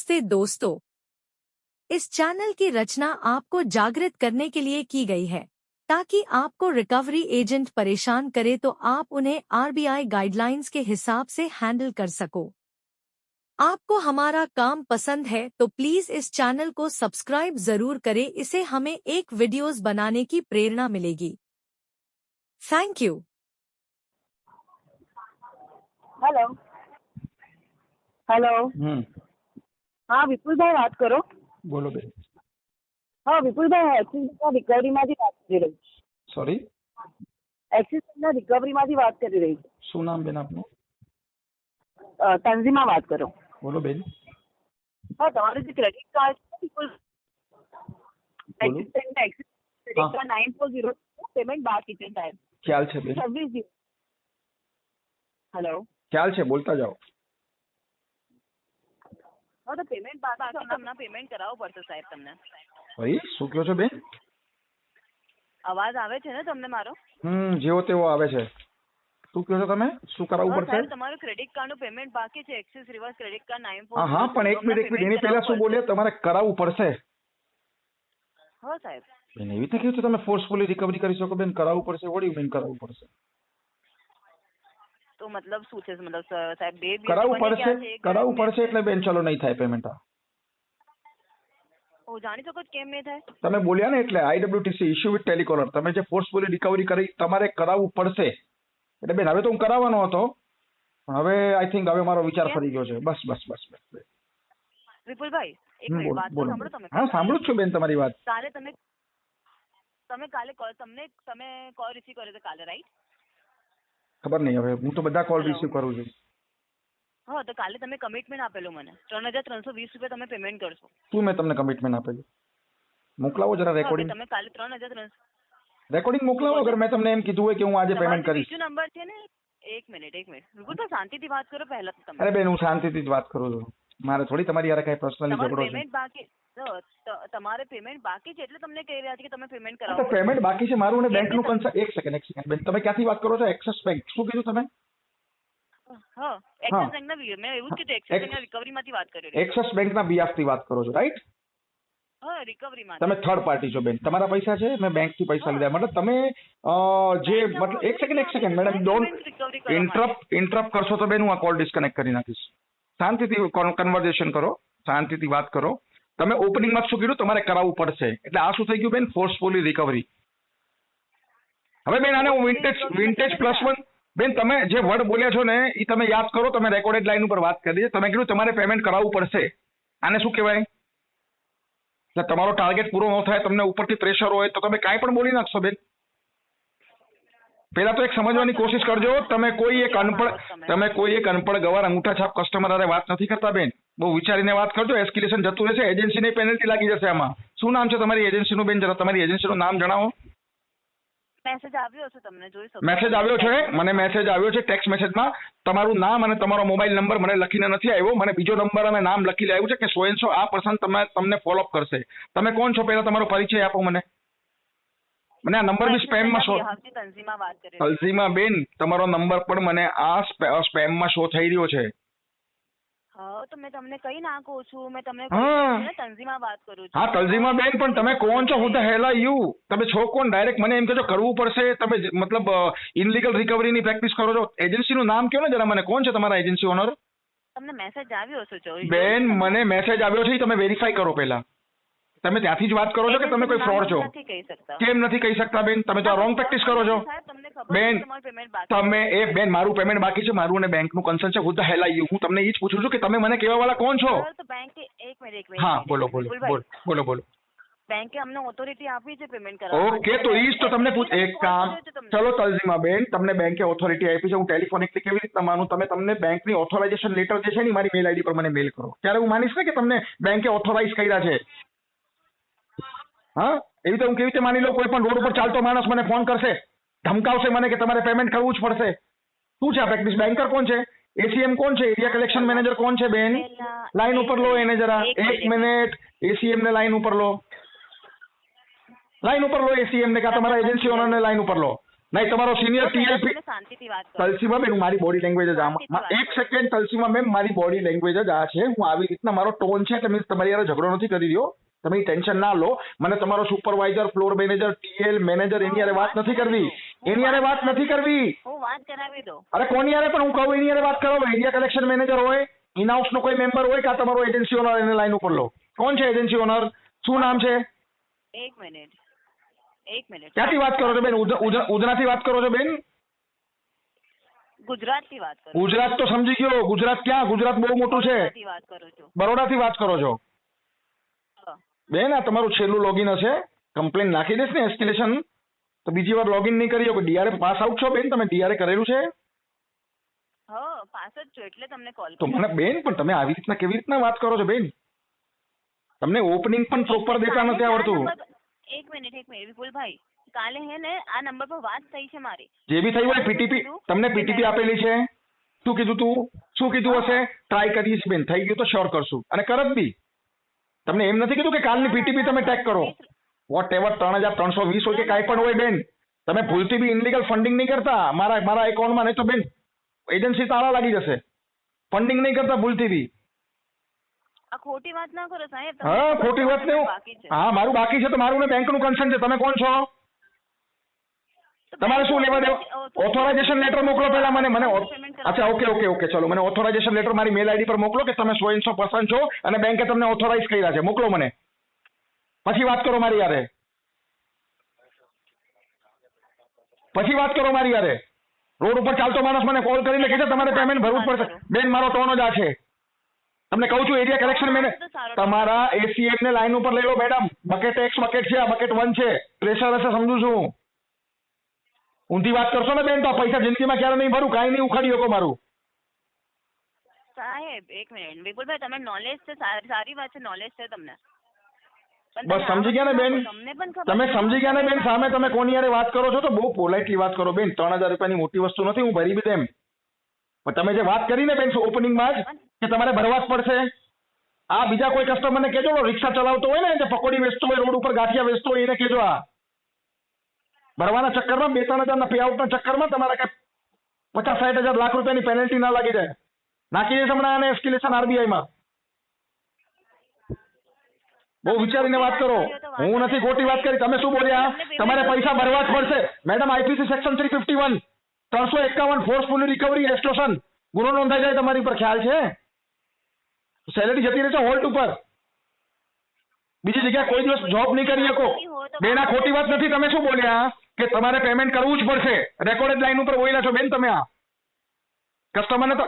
नमस्ते दोस्तों, इस चैनल की रचना आपको जागृत करने के लिए की गई है ताकि आपको रिकवरी एजेंट परेशान करे तो आप उन्हें आरबीआई गाइडलाइंस के हिसाब से हैंडल कर सको। आपको हमारा काम पसंद है तो प्लीज इस चैनल को सब्सक्राइब जरूर करें, इससे हमें एक वीडियोस बनाने की प्रेरणा मिलेगी। Thank you. हेलो हेलो हाँ વિપુલભાઈ વાત કરો. બોલો બેન. હા વિપુલભાઈ, એક્સિસ બેંકના રિકવરીમાંથી વાત કરી રહી છું. સોરી, એક્સિસ બેંકના રિકવરીમાંથી વાત કરી રહી છું. શું નામ બેન આપનું? તંઝીમા વાત કરો. બોલો બેન. હા, તમારું જે ક્રેડિટ કાર્ડ છે વિપુલ, બોલો. એક્સિસ બેંકના એક્સિસ ક્રેડિટ કાર્ડ 940 પેમેન્ટ બાકી છે સાહેબ. ખ્યાલ છે બેન. 26 હેલો. ખ્યાલ છે, બોલતા જાઓ. હા, તો પેમેન્ટ બાકી તમને પેમેન્ટ કરાવવું પડશે સાહેબ. તમને ભાઈ શું કહો છો બેન? અવાજ આવે છે ને તમને મારો? જેવો તેવો આવે છે. શું કહો છો તમે? શું કરાવવું પડશે? સાહેબ, તમારું ક્રેડિટ કાર્ડનું પેમેન્ટ બાકી છે. Axis reverse credit card 940. હા પણ એક મિનિટ એની પહેલા શું બોલ્યા? તમારે કરાવવું પડશે. હા સાહેબ. બેન એવી રીતે કહ્યું તમે ફોર્સફુલી રિકવરી કરી શકો બેન? કરાવવું પડશે, વળી બેન કરાવવું પડશે. તો મતલબ શું છે? મતલબ સાહેબ બે કરાવવું પડશે એટલે બેન ચલો નહીં થાય પેમેન્ટ. હું જાણી શકું કેમ નહીં થાય? તમે બોલ્યા ને એટલે આઈડબ્લ્યુટીસી ઇશ્યુ વિથ ટેલિકોલર, તમે જે ફોર્સફુલી રિકવરી કરી તમારે કરાવવું પડશે એટલે બેન હવે તો હું કરાવવાનો હતો, હવે આઈ થિંક હવે મારો વિચાર ફરી ગયો છે. બસ બસ બસ બસ. વિપુલભાઈ એક મિનિટ વાત સાંભળો તમે. હા સાંભળું જ છું બેન તમારી વાત. કાલે તમે કાલે તમે કોલ રિસીવ કર્યો હતો કાલે, રાઈટ? ખબર નહીં, હવે હું તો બધા કોલ રિસીવ કરું છું. હા, તો કાલે તમે કમિટમેન્ટ આપેલું મને 3,320 રૂપિયા તમે પેમેન્ટ કરશો. શું મેં તમને કમિટમેન્ટ આપેલું? મોકલાવો જરા રેકોર્ડિંગ. તમે કાલે 3,300 રેકોર્ડિંગ મોકલાવો અગર મેં તમને એમ કીધું હોય કે હું આજે પેમેન્ટ કરીશ. બીજો નંબર છે ને? એક મિનિટ વિપુલભાઈ શાંતિથી વાત કરો પહેલા તો તમે. અરે બેન હું શાંતિથી જ વાત કરું છું, મારે થોડી તમારી યાર કઈ પર્સનલી ઝઘડો છે. પેમેન્ટ બાકી તમારે પેમેન્ટ બાકી છે એટલે તમને કહી રહ્યા છે કે તમે પેમેન્ટ કરાવો. પેમેન્ટ બાકી છે મારું અને બેંકનું કન્સર્ન. એક સેકન્ડ બેન, તમે ક્યાંથી વાત કરો છો? એક્સિસ બેંક શું કીધું તમે? હા, એક્સિસ બેંકના મેં એવું જ કીધું, એક્સિસ બેંકના રિકવરીમાંથી વાત કરી રહી. એક્સિસ બેંકના બીઆફથી વાત કરો છો, રાઈટ? હા, રિકવરીમાં. તમે થર્ડ પાર્ટી છો બેન, તમારા પૈસા છે, મેં બેંકથી પૈસા લીધા. મતલબ તમે જે મતલબ એક સેકન્ડ મેડમ, ડોન્ટ ઇન્ટરપ્ટ કરશો તો બેન હું આ કોલ ડિસ્કનેક્ટ કરી નાખીશ. શાંતિથી કન્વર્ઝેશન કરો, શાંતિથી વાત કરો. તમે ઓપનિંગમાં શું કીધું? તમારે કરાવવું પડશે એટલે આ શું થઈ ગયું બેન? Forcefully recovery. હવે બેન આને હું વિન્ટેજ +1 બેન તમે જે વર્ડ બોલ્યા છો ને એ તમે યાદ કરો. તમે રેકોર્ડેડ લાઈન ઉપર વાત કરી છે, તમે કીધું તમારે પેમેન્ટ કરાવવું પડશે. આને શું કહેવાય? તમારો ટાર્ગેટ પૂરો ન થાય, તમને ઉપરથી પ્રેશર હોય તો તમે કાંઈ પણ બોલી નાખશો બેન. પેલા તો એક સમજવાની કોશિશ કરજો. તમે કોઈ એક અનપઢ ગવાર અંગૂઠા છાપ કસ્ટમર હારે વાત નથી કરતા બેન. બહુ વિચારીને વાત કરજો, એસ્કેલેશન જતું રહેશે, એજન્સીને પેનલ્ટી લાગી જશે આમાં. શું નામ છે તમારી એજન્સીનું બેન? જરા તમારી એજન્સીનું નામ જણાવો. મેસેજ આવ્યો છે તમને, જોઈ શકો. મેસેજ આવ્યો છે મને, મેસેજ આવ્યો છે ટેક્સ્ટ મેસેજમાં. તમારું નામ અને તમારો મોબાઈલ નંબર મને લખીને નથી આવ્યો, મને બીજો નંબર અને નામ લખી આવ્યું છે કે સો એન્ડ સો આ પર્સન તમને ફોલોઅપ કરશે. તમે કોણ છો પહેલા તમારો પરિચય આપો મને. મને આ નંબર બી સ્પેમમાં શો. તલઝીમા બેન તમારો નંબર પણ મને આ સ્પેમમાં શો થઈ રહ્યો છે. હા, તો મેં તમને કઈ નાખું છું, મેં તમને તંઝીમા વાત કરું છું. હા તલઝીમા બેન, પણ તમે કોણ છો? હું ધ હેલ આર યુ? તમે છો કોણ? ડાયરેક્ટ મને એમ કહેજો કરવું પડશે. તમે મતલબ ઇનલીગલ રિકવરીની પ્રેક્ટિસ કરો છો. એજન્સીનું નામ કહો ને જરા મને. કોણ છે તમારા એજન્સી ઓનર? તમને મેસેજ આવ્યો છે બેન, મને મેસેજ આવ્યો છે, તમે વેરીફાઈ કરો પહેલા. તમે ત્યાંથી જ વાત કરો છો કે તમે કોઈ ફ્રોડ છો? કેમ નથી કહી શકતા બેન? તમે તો રોંગ પ્રેક્ટિસ કરો છો બેન. બેન મારું પેમેન્ટ બાકી છે, મારું અને બેંકનું કન્સર્ન છે. હું ધ હેલ આર યુ? હું તમને એ જ પૂછું છું કે તમે મને કહેવા વાળા કોણ છો? હા બોલો. બેંકે અમને ઓથોરિટી આપી છે પેમેન્ટ કરવા. ઓકે, તો ઈ જ તો તમને એક કામ. ચલો તલઝીમા બેન, તમને બેંકે ઓથોરિટી આપી છે, હું ટેલિફોનિકલી કેવી રીતે માનું? તમને બેંકની ઓથોરાઇઝેશન લેટર જે છે ને મારી મેલ આઈડી પર મને મેલ કરો, ત્યારે હું માનીશ ને કે તમને બેંકે ઓથોરાઇઝ કર્યા છે. હા, એવી રીતે હું કેવી રીતે માની લઉં? કોઈ પણ રોડ ઉપર ચાલતો માણસ મને ફોન કરશે, ધમકાવશે મને કે તમારે પેમેન્ટ કરવું જ પડશે. શું છે આ પ્રેક્ટિસ? બેન્કર કોણ છે? એસીએમ કોણ છે? એરિયા કલેક્શન મેનેજર કોણ છે બેન? લાઈન ઉપર લો એને જરા, એક મિનિટ. એસીએમ ને લાઈન ઉપર લો, એસીએમ ને, કે તમારા એજન્સી ઓનર ને લાઈન ઉપર લો. નહીં તમારો સિનિયર તો પહેલા ટીએલપી તમે શાંતિથી વાત કરો. તલસીમાં બેન મારી બોડી લેંગ્વેજ જ શાંતિથી વાત એક સેકન્ડ તલસીમાં મેમ મારી બોડી લેંગ્વેજ જ આ છે. હું આવી રીતના મારો ટોન છે એટલે મીન્સ તમારી યાર ઝઘડો નથી કરી રહ્યો. તમે ટેન્શન ના લો. મને તમારો supervisor, floor manager, TL manager એની યારે વાત નથી કરવી. એની યારે વાત નથી કરવી. હું વાત કરાવી દો. અરે કોની યારે પણ હું કહું એની યારે વાત કરો. એરિયા કલેક્શન મેનેજર હોય, ઇનહાઉસ નો કોઈ મેમ્બર હોય કે તમારો એજન્સી ઓનર એને લાઈન ઉપર લો. કોણ છે એજન્સી ઓનર? શું નામ છે? એક મિનિટ. ક્યાંથી વાત કરો છો બેન? ઉધનાથી વાત કરો છો બેન? ગુજરાતથી વાત કરું. ગુજરાત તો સમજી ગયો. ગુજરાત ક્યાં? ગુજરાત બહુ મોટું છે. ગુજરાતથી વાત કરું છું. બરોડાથી વાત કરો છો હા. બેન? આ તમારું છેલ્લું લોગિન હશે. કમ્પ્લેન નાખી દેશ ને એસ્કેલેશન તો બીજી વાર લોગિન નહીં કરી શકો. ડીઆરએ પાસ આઉટ છો બેન? તમે ડીઆરએ કરેલું છે? હા, પાસ જ છું એટલે તમને કોલ તો મને બેન પણ તમે આવી રીતના કેવી રીતના વાત કરો છો બેન? તમને ઓપનિંગ પણ પ્રોપર દેતા નથી આવડતું. એક મિનિટ વિપુલભાઈ, કાલે હે ને આ નંબર પર વાત થઈ છે મારી. જે બી થયું હોય પીટીપી તમને પીટીપી આપેલી છે. શું કીધું તું? શું કીધું હશે? ટ્રાય કરીશ બેન. થઈ ગયું તો શ્યોર કરશું અને કરત બી. તમને એમ નથી કીધું કે કાલની પીટીપી તમે ટેક કરો. વોટ એવર 3320 હોય કે કાંઈ પણ હોય બેન, તમે ભૂલથી બી ઇનલીગલ ફંડિંગ નહીં કરતા મારા એકાઉન્ટમાં. નહીં તો બેન એજન્સી તાળા લાગી જશે. ફંડિંગ નહીં કરતા ભૂલથી બી. આ ખોટી વાત ના કરો સાહેબ. હા, ખોટી વાત નહીં. હા, મારું બાકી છે તો મારું ને બેંકનું કન્સર્ન છે. તમે કોણ છો? તમારે શું લેવા દેવું? ઓથોરાઇઝેશન લેટર મોકલો પહેલા મને. અચ્છા, ઓકે ચલો. મને ઓથોરાઇઝેશન લેટર મારી મેલ આઈડી પર મોકલો કે તમે 100% છો અને બેંકે તમને ઓથોરાઇઝ કર્યા છે. મોકલો મને. પછી વાત કરો મારી યારે. રોડ ઉપર ચાલતો માણસ મને કોલ કરીને કહે છે તમારે પેમેન્ટ ભરવું જ પડશે. બેન મારો ટોન જ આ છે. તમને કહું છું એરિયા કલેક્શન મેને તમારા એસીએમ ને લાઈન ઉપર લઈ લો મેડમ. બકેટ એક્સ બકેટ છે, આ બકેટ 1 છે. પ્રેશર હશે સમજુ છું. ઊંધી વાત કરશો ને બેન તો પૈસા જિંદગીમાં ક્યારે નહીં ભરું. કાંઈ નહીં ઉખાડી શકો મારું. સાહેબ એક મિનિટ વિપુલભાઈ, તમે નોલેજ છે, સારી વાત છે, નોલેજ છે તમને. બસ સમજી ગયા ને બેન? તમે સમજી ગયા ને બેન? સામે તમે કોની યારે વાત કરો છો તો બહુ પોલાઇટલી વાત કરો બેન. 3000 રૂપિયાની મોટી વસ્તુ નથી, હું ભરી બી દેમ. પણ તમે જે વાત કરી ને બેન ઓપનિંગમાં જ કે તમારે ભરવા જ પડશે. આ બીજા કોઈ કસ્ટમરને કહેજો, રિક્ષા ચલાવતો હોય ને જે પકોડી વેચતો હોય, રોડ ઉપર ગાંઠિયા વેચતો હોય એને કહેજો. આ ભરવાના ચક્કરમાં 2-3 હજારના પે આઉટના ચક્કરમાં તમારા કઈ 50-60 હજાર લાખ રૂપિયાની પેનલ્ટી ના લાગી જાય. નાખી દઈશ હમણાં આને એસ્કેલેશન આરબીઆઈમાં. બહુ વિચારીને વાત કરો. હું નથી ખોટી વાત કરી. તમે શું બોલ્યા? તમારે પૈસા ભરવા જ પડશે madam. IPC section 351 351 forcefully recovery extortion ગુનો નોંધાઈ જાય તમારી પર. ખ્યાલ છે? સેલેરી જતી રહેશે હોલ્ટ ઉપર. બીજી જગ્યાએ કોઈ દિવસ જોબ નહીં કરી શકો બેન. આ ખોટી વાત નથી. તમે શું બોલ્યા કે તમારે પેમેન્ટ કરવું જ પડશે? રેકોર્ડેડ લાઈન ઉપર બોલ્યા છો બેન તમે. આ કસ્ટમરને તો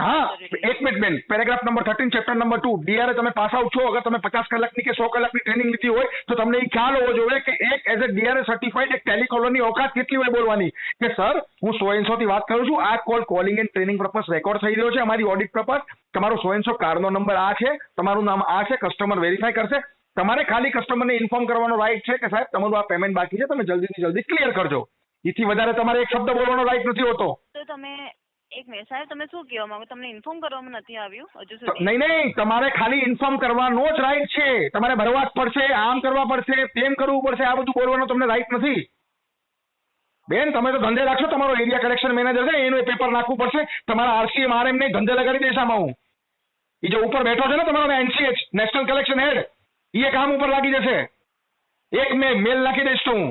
હા, એક મિનિટ બેન. પેરેગ્રાફ નંબર 13 ચેપ્ટર નંબર 2 ડીઆરએ તમે પાસ આઉટ છો. અગર તમે 50 કલાકની કે 100 કલાકની ટ્રેનિંગ લીધી હોય તો તમને એ ખ્યાલ હોવો જોઈએ કે એક એઝ અ ડીઆરએ સર્ટિફાઈડ એક ટેલિકોલરની ઓકાત કેટલી હોય બોલવાની કે સર હું 100 થી વાત કરું છું. આ call calling and training purpose record થઈ રહ્યો છે અમારી ઓડિટ પર્પઝ. તમારો 100 કાર્ડનો નંબર આ છે, તમારું નામ આ છે, કસ્ટમર વેરીફાઈ કરશે. તમારે ખાલી કસ્ટમરને ઇન્ફોર્મ કરવાનો રાઈટ છે કે સાહેબ તમારું આ પેમેન્ટ બાકી છે, તમે જલ્દીથી જલ્દી ક્લિયર કરજો. એથી વધારે તમારે એક શબ્દ બોલવાનો રાઈટ નથી હોતો. તો તમે એક મિનિટ સાહેબ, તમે શું કહેવા માંગો? તમને ઇન્ફોર્મ કરવામાં નથી આવ્યું હજુ સુધી? નહીં, તમારે ખાલી ઇન્ફોર્મ કરવાનો જ રાઈટ છે. તમારે ભરવા જ પડશે, આમ કરવા પડશે, તેમ કરવું પડશે. આ બધું બોલવાનો તમને રાઈટ નથી બેન. તમે તો ધંધે રાખશો. તમારો એરિયા કલેક્શન મેનેજર છે એનું પેપર નાખવું પડશે. તમારા આરસીએમ આરએમ ને ધંધે લગાડી દઈશ આમાં હું. એ જે ઉપર બેઠો છે ને તમારો એનસીએચ નેશનલ કલેક્શન હેડ, એ કામ ઉપર લાગી જશે. એક મેલ નાખી દઈશ તો હું.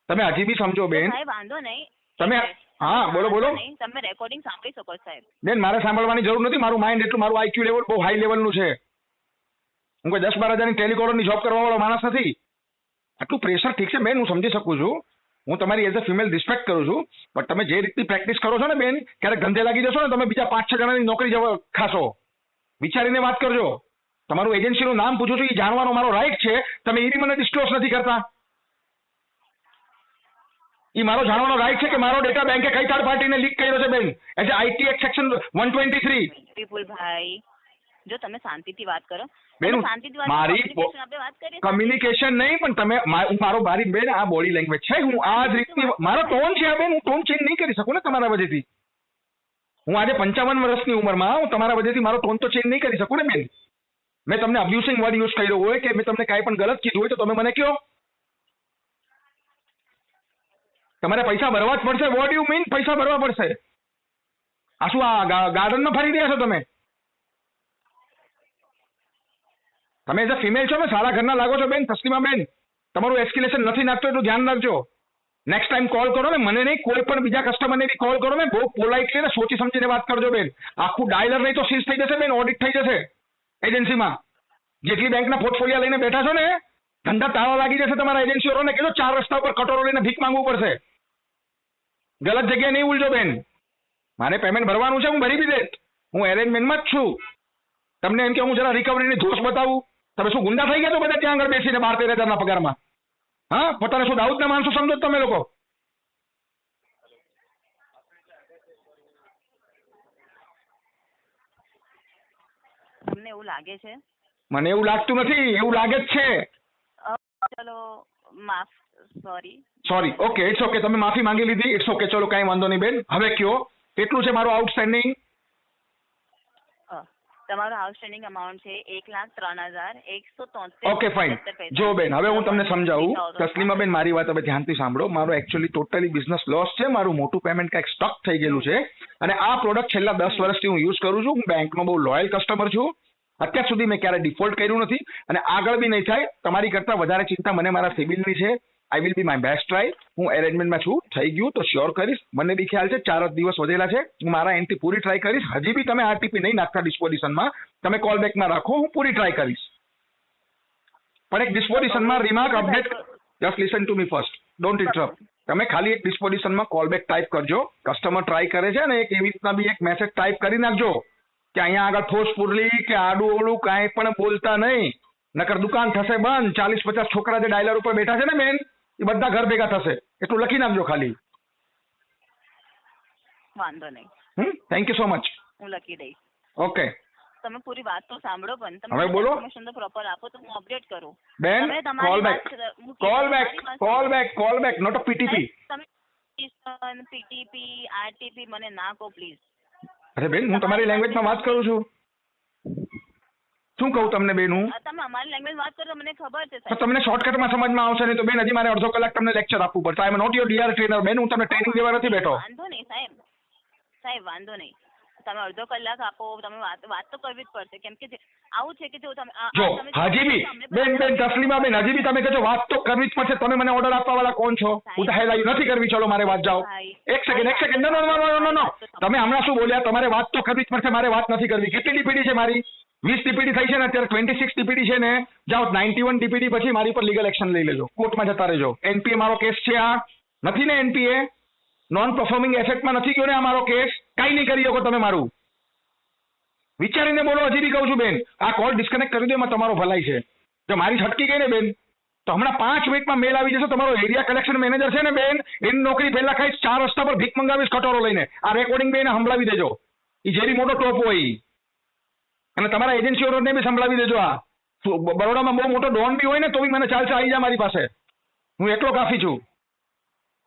તમે હજી બી સમજો બેન. સાહેબ વાંધો નહીં. તમે હા બોલો. તમે રેકોર્ડિંગ સાંભળી શકો સાહેબ. બેન મારે સાંભળવાની જરૂર નથી. મારું માઇન્ડ એટલું, મારું આઈક્યુ લેવલ બહુ હાઈ લેવલનું છે. હું કોઈ 10-12 હજારની ટેલિકોલરની જોબ કરવા વાળો માણસ નથી. આટલું પ્રેશર ઠીક છે બેન, હું સમજી શકું છું. હું તમારી એઝ અ ફિમેલ રિસ્પેક્ટ કરું છું. પણ તમે જે રીતની પ્રેક્ટિસ કરો છો ને બેન, ક્યારેક ધંધે લાગી જશો ને તમે બીજા 5-6 જણાની નોકરી ખાશો. વિચારીને વાત કરજો. તમારું એજન્સીનું નામ પૂછું છું, એ જાણવાનો મારો રાઈટ છે. તમે એ મને ડિસ્ક્લોઝ નથી કરતા. એ મારો જાણવાનો રાઈટ છે કે મારો ડેટા બેંકે કઈ થર્ડ પાર્ટીને લીક કર્યો છે બેન. As IT act section 123. વિપુલભાઈ જો તમે શાંતિથી વાત કરો બેન, મારી કમ્યુનિકેશન નહીં પણ તમે મારી બેન આ બોડી લેંગ્વેજ છે. હું આ જ રીતની મારો ટોન છે બેન. હું ટોન ચેન્જ નહીં કરી શકું ને તમારા વજેથી. હું આજે 55 વર્ષની ઉંમરમાં હું તમારા વજેથી મારો ટોન તો ચેન્જ નહીં કરી શકું ને બેન. મેં તમને અબ્યુસિંગ વર્ડ યુઝ કર્યો હોય કે મેં તમને કાંઈ પણ ગલત કીધું હોય તો તમે મને કહો. તમારે પૈસા ભરવા જ પડશે. વોટ યુ મીન પૈસા ભરવા પડશે? આ શું આ ગાર્ડનમાં ફરી રહ્યા છો તમે? તમે એઝ અ ફિમેલ છો ને, સારા ઘરના લાગો છો બેન. તસ્લીમા બેન, તમારું એસ્કેલેશન નથી નાખતો એટલું ધ્યાન રાખજો. નેક્સ્ટ ટાઈમ કોલ કરો ને, મને નહીં, કોઈ પણ બીજા કસ્ટમરને બી કોલ કરો ને, બહુ પોલાઇટલી ને સોચી સમજીને વાત કરજો બેન. આખું ડાયલર નહીં તો સીઝ થઈ જશે બેન, ઓડિટ થઈ જશે એજન્સીમાં. જેટલી બેંકના પોર્ટફોલિયો લઈને બેઠા છો ને, ધંધા તાળા લાગી જશે તમારા એજન્સીઓને. કીધું 4 રસ્તા ઉપર કટોરો લઈને ભીખ માંગવું પડશે. ગલત જગ્યાએ નહીં ઉલજો બેન. મારે પેમેન્ટ ભરવાનું છે, હું ભરી બી દઈશ. હું એરેન્જમેન્ટમાં જ છું. તમને એમ કે હું જરા રિકવરીની ધોષ બતાવું? તમે શું ગુંડા થઈ ગયા છો બધા ત્યાં આગળ બેસીને 12-13 હજારના પગારમાં? હા, પોતાને શું દાઉદના માણસો સમજો તમે લોકો? તમને એવું લાગે છે? મને એવું લાગતું નથી, એવું લાગે જ છે. ચલો માફ, સોરી. Okay, it's okay. તમે માફી માંગી લીધી, ઇટ્સ ઓકે. ચલો કાંઈ વાંધો નહીં બેન. હવે કયો કેટલું છે મારું આઉટસ્ટેન્ડિંગ? તમારો આઉટસ્ટેન્ડિંગ અમાઉન્ટ છે 1,03,173. Okay fine. જો બેન, હવે હું તમને સમજાવું. તસ્લીમા બેન, મારી વાત હવે ધ્યાનથી સાંભળો. મારો એકચ્યુઅલી ટોટલી બિઝનેસ લોસ છે. મારું મોટું પેમેન્ટ કાંઈક સ્ટક થઈ ગયેલું છે અને આ પ્રોડક્ટ છેલ્લા 10 વર્ષથી હું યુઝ કરું છું. હું બેંકનો બહુ લોયલ કસ્ટમર છું. અત્યાર સુધી મેં ક્યારે ડિફોલ્ટ કર્યું નથી અને આગળ બી નહીં થાય. તમારી કરતાં વધારે ચિંતા મને મારા સિબિલની છે. I will be my best try. હું એરેન્જમેન્ટમાં છું. થઈ ગયું તો શ્યોર કરીશ. મને બી ખ્યાલ છે 4 જ દિવસ વધેલા છે. હું મારા એન્ડથી પૂરી ટ્રાય કરીશ. હજી બી તમે આરટીપી નહીં નાખતા ડિસ્પોઝિશનમાં, તમે કોલ બેકમાં રાખો, હું પૂરી ટ્રાય કરીશ. પણ એક ડિસ્પોઝિશનમાં remark update, just listen to me first, don't interrupt. તમે ખાલી એક ડિસ્પોઝિશનમાં કોલ બેક ટાઈપ કરજો. કસ્ટમર ટ્રાય કરે છે ને, એક એવી રીતના બી એક મેસેજ ટાઈપ કરી નાખજો કે અહીંયા આગળ ફોર્સફુલી કે આડું ઓળું કાંઈ પણ બોલતા નહીં, નકર દુકાન થશે બંધ. 40-50 છોકરા જે ડાયલર ઉપર બેઠા છે ને બેન, એ બધા ઘર ભેગા થશે. એટલું લખી નાખજો ખાલી. વાંધો નહીં. Thank you so much. હું લખી દઈશ. ઓકે. તમે પૂરી વાત તો સાંભળો પણ તમે હવે બોલો. ઇન્ફોર્મેશન તો પ્રોપર આપો તો હું અપડેટ કરું. બેન, કોલ બેક, નોટ અ પીટીપી. તમે પીટીપી આરટીપી મને ના કહો પ્લીઝ. અરે બેન, હું તમારી લેંગ્વેજમાં વાત કરું છું. શું કહું તમને બેન? હું તમે અમારી લેંગ્વેજ વાત કરો, મને ખબર છે. તો તમને શોર્ટકટમાં સમજમાં આવશે નહીં તો બેન હજી મારે અડધો કલાક તમને લેક્ચર આપવું પડશે. I am not your DR trainer બેન. હું તમને ટ્રેનિંગ દેવા નથી બેઠો. વાંધો નહીં સાહેબ, વાંધો નહીં. તમે અડધો કલાક આપો, તમે વાત તો કરવી જ પડશે. કેમ કે આવું છે કે જો તમે હજી બી બેન તસ્લીમા બેન, હજી બી તમે કહો વાત તો કરવી જ પડશે. તમે મને ઓર્ડર આપવા વાળા કોણ છો? હું તો હેલાયું નથી કરવી. ચલો મારે વાત જાઓ. એક સેકન્ડ. નો. તમે હમણાં શું બોલ્યા? તમારે વાત તો કરવી જ પડશે, મારે વાત નથી કરવી. કેટલી ડીપીડી છે મારી? 20 ડીપીડી થઈ છે ને અત્યારે, 26 ડીપીડી છે ને. જાઓ 91 ડીપીડી પછી મારી પર લીગલ એક્શન લઈ લેજો, કોર્ટમાં જતા રહેજો. એનપીએ મારો કેસ છે. આ નથી ને એનપીએ? નોન પરફોર્મિંગ એસેટમાં નથી ગયો ને આ મારો કેસ? કઈ નહીં કરી શકો તમે. મારું વિચારીને બોલો. હજી બી કહું છું બેન, આ કોલ ડિસ્કનેક્ટ કરી દો, એમાં તમારો ભલાઈ છે. જો મારી છટકી ગઈ ને બેન, તો હમણાં 5 મિનિટમાં મેલ આવી જશે. તમારો એરિયા કલેક્શન મેનેજર છે ને બેન, એની નોકરી પહેલા ખાઈ 4 રસ્તા પર ભીખ મંગાવીશ કટોરો લઈને. આ રેકોર્ડિંગ બેન સંભળાવી દેજો. એ જેરી મોટો ટોપ હોય અને તમારા એજન્સી ઓનરને બી સંભળાવી દેજો. આ બરોડામાં બહુ મોટો ડોન બી હોય ને તો બી મને ચાલશે, આવી જા મારી પાસે. હું એટલો કાફી છું.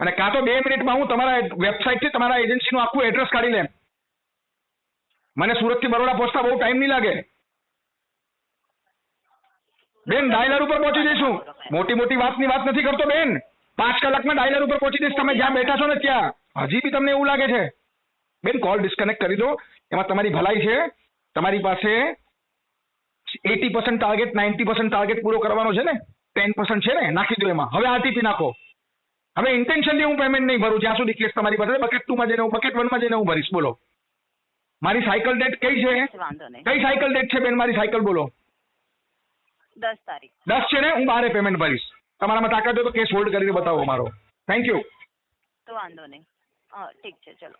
અને કાં તો 2 મિનિટમાં હું તમારા વેબસાઇટથી તમારા એજન્સીનું આખું એડ્રેસ કાઢી લેમ. મને સુરતથી બરોડા પહોંચતા બહુ ટાઈમ નહીં લાગે બેન. ડાયલર ઉપર પહોંચી જઈશું. મોટી વાતની વાત નથી કરતો બેન. 5 કલાકમાં ડાયલર ઉપર પહોંચી જઈશ. તમે જ્યાં બેઠા છો ને ત્યાં. હજી બી તમને એવું લાગે છે બેન? કોલ ડિસ્કનેક્ટ કરી દો. એમાં તમારી ભલાઈ છે. તમારી પાસે 80% ટાર્ગેટ, 90% ટાર્ગેટ પૂરો કરવાનો છે ને, 10% છે ને, નાખી દો એમાં. હવે આરટીપી નાખો. હવે ઇન્ટેન્શનલી હું પેમેન્ટ નહીં ભરું જ્યાં સુધી કેસ તમારી પાસે. બકેટ 2 માં જઈને હું, બકેટ 1 માં જઈને હું ભરીશ. બોલો મારી સાયકલ ડેટ કઈ છે? કઈ સાયકલ ડેટ છે બેન મારી? સાયકલ બોલો. 10 તારીખ. 10 છે ને? હું 12 પેમેન્ટ ભરીશ. તમારામાં તાકાત હોય તો કેસ હોલ્ડ કરીને બતાવો મારો. Thank you. તો વાંધો નહીં. ઠીક છે, ચલો.